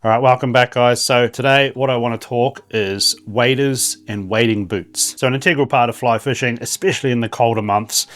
All right, welcome back, guys. So today what I want to talk is waders and wading boots. So an integral part of fly fishing, especially in the colder months,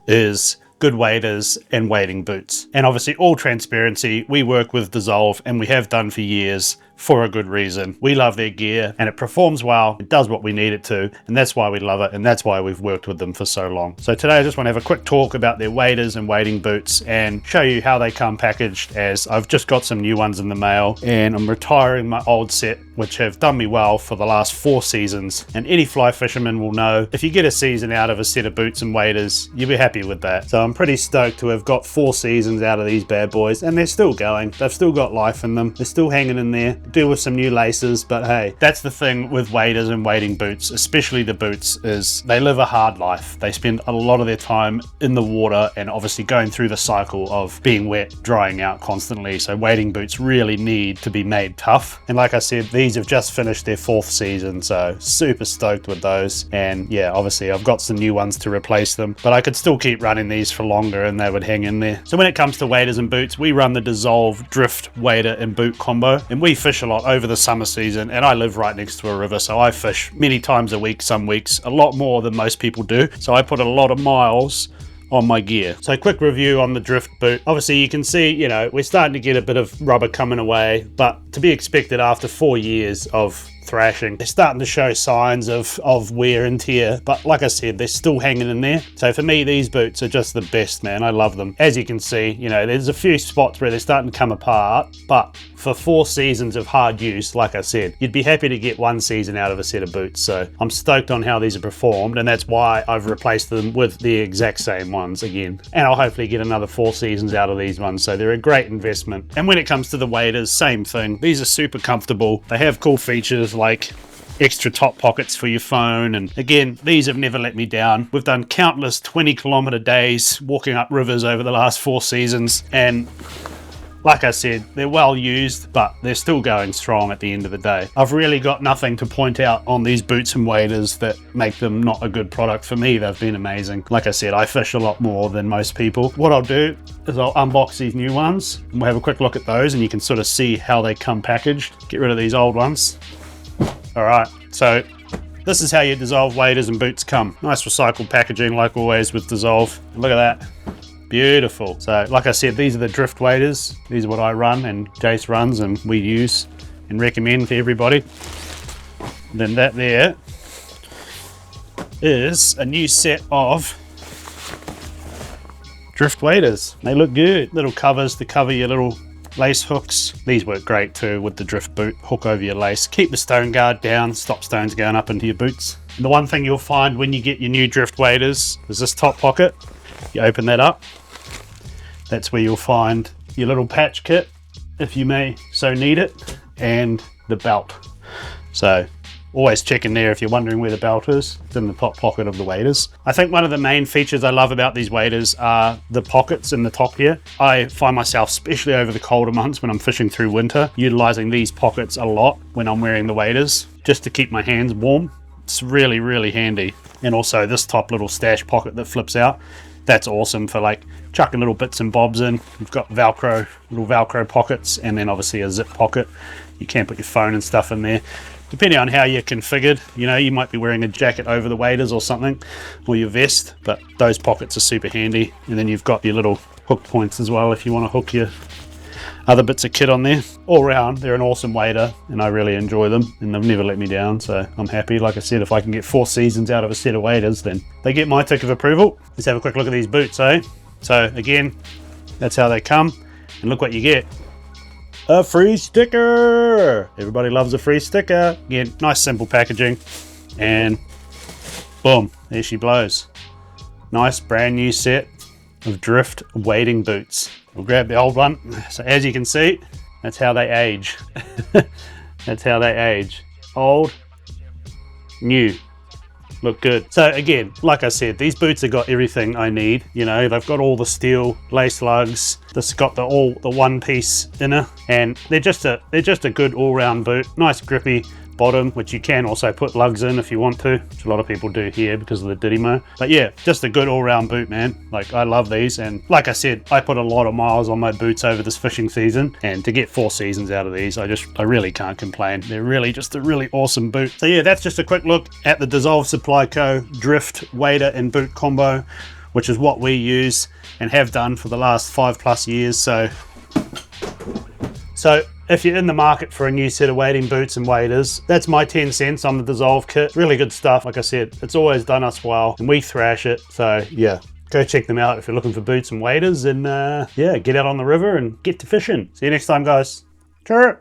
is good waders and wading boots. And obviously, all transparency, we work with Desolve and we have done for years for a good reason. We love their gear and it performs well. It does what we need it to, and that's why we love it, and that's why we've worked with them for so long. So today I just want to have a quick talk about their waders and wading boots and show you how they come packaged, as I've just got some new ones in the mail and I'm retiring my old set, which have done me well for the last 4 seasons. And any fly fisherman will know, if you get a season out of a set of boots and waders, you'll be happy with that. So I'm pretty stoked to have got 4 seasons out of these bad boys, and they're still going. They've still got life in them. They're still hanging in there. Do with some new laces, but hey, that's the thing with waders and wading boots, especially the boots, is they live a hard life. They spend a lot of their time in the water and obviously going through the cycle of being wet, drying out constantly. So wading boots really need to be made tough. And like I said, these have just finished their 4th season, so super stoked with those. And yeah, obviously I've got some new ones to replace them, but I could still keep running these for longer and they would hang in there. So when it comes to waders and boots, we run the Desolve Drift wader and boot combo, and we fish a lot over the summer season, and I live right next to a river, so I fish many times a week, some weeks a lot more than most people do, so I put a lot of miles on my gear. So quick review on the Drift boot. Obviously you can see, you know, we're starting to get a bit of rubber coming away, but to be expected after 4 years of thrashing. They're starting to show signs of wear and tear, but like I said, they're still hanging in there. So for me, these boots are just the best, man. I love them. As you can see, you know, there's a few spots where they're starting to come apart, but for 4 seasons of hard use, like I said, you'd be happy to get 1 season out of a set of boots. So I'm stoked on how these are performed, and that's why I've replaced them with the exact same ones again. And I'll hopefully get another 4 seasons out of these ones, so they're a great investment. And when it comes to the waders, same thing. These are super comfortable. They have cool features like extra top pockets for your phone, and again, these have never let me down. We've done countless 20-kilometer days walking up rivers over the last 4 seasons, and like I said, they're well used, but they're still going strong at the end of the day. I've really got nothing to point out on these boots and waders that make them not a good product. For me, they've been amazing. Like I said, I fish a lot more than most people. What I'll do is I'll unbox these new ones and we'll have a quick look at those, and you can sort of see how they come packaged. Get rid of these old ones. All right, so this is how your Desolve waders and boots come. Nice recycled packaging like always with Desolve. Look at that. Beautiful. So like I said, these are the Drift waders. These are what I run and Jace runs and we use and recommend for everybody. And then that there is a new set of Drift waders. They look good. Little covers to cover your little lace hooks. These work great too with the Drift boot. Hook over your lace. Keep the stone guard down. Stop stones going up into your boots. And the one thing you'll find when you get your new Drift waders is this top pocket. You open that up. That's where you'll find your little patch kit, if you may so need it, and the belt. So always check in there if you're wondering where the belt is. It's in the top pocket of the waders. I think one of the main features I love about these waders are the pockets in the top here. I find myself, especially over the colder months when I'm fishing through winter, utilizing these pockets a lot when I'm wearing the waders, just to keep my hands warm. It's really, really handy. And also this top little stash pocket that flips out. That's awesome for like chucking little bits and bobs in. You've got Velcro, little Velcro pockets, and then obviously a zip pocket. You can put your phone and stuff in there. Depending on how you're configured, you know, you might be wearing a jacket over the waders or something, or your vest, but those pockets are super handy. And then you've got your little hook points as well if you want to hook your other bits of kit on there. All round, they're an awesome wader, and I really enjoy them, and they've never let me down, so I'm happy. Like I said, if I can get 4 seasons out of a set of waders, then they get my tick of approval. Let's have a quick look at these boots, eh? So again, that's how they come, and look what you get. A free sticker! Everybody loves a free sticker. Again, nice simple packaging, and boom, there she blows. Nice brand new set of Drift wading boots. We'll grab the old one. So as you can see, that's how they age. That's how they age. Old, new. Look good. So again, like I said, these boots have got everything I need. You know, they've got all the steel lace lugs. This has got the one piece inner, and they're just a good all-round boot. Nice grippy, bottom, which you can also put lugs in if you want to, which a lot of people do here because of the Didimo. But yeah, just a good all-round boot, man. Like, I love these, and like I said, I put a lot of miles on my boots over this fishing season, and to get 4 seasons out of these, I really can't complain. They're really just a really awesome boot. So yeah, that's just a quick look at the Desolve Supply Co drift wader and boot combo, which is what we use and have done for the last 5+ years. So if you're in the market for a new set of wading boots and waders, that's my 10 cents on the Desolve kit. Really good stuff. Like I said, it's always done us well and we thrash it. So yeah, go check them out if you're looking for boots and waders, and yeah, get out on the river and get to fishing. See you next time, guys. Cheers.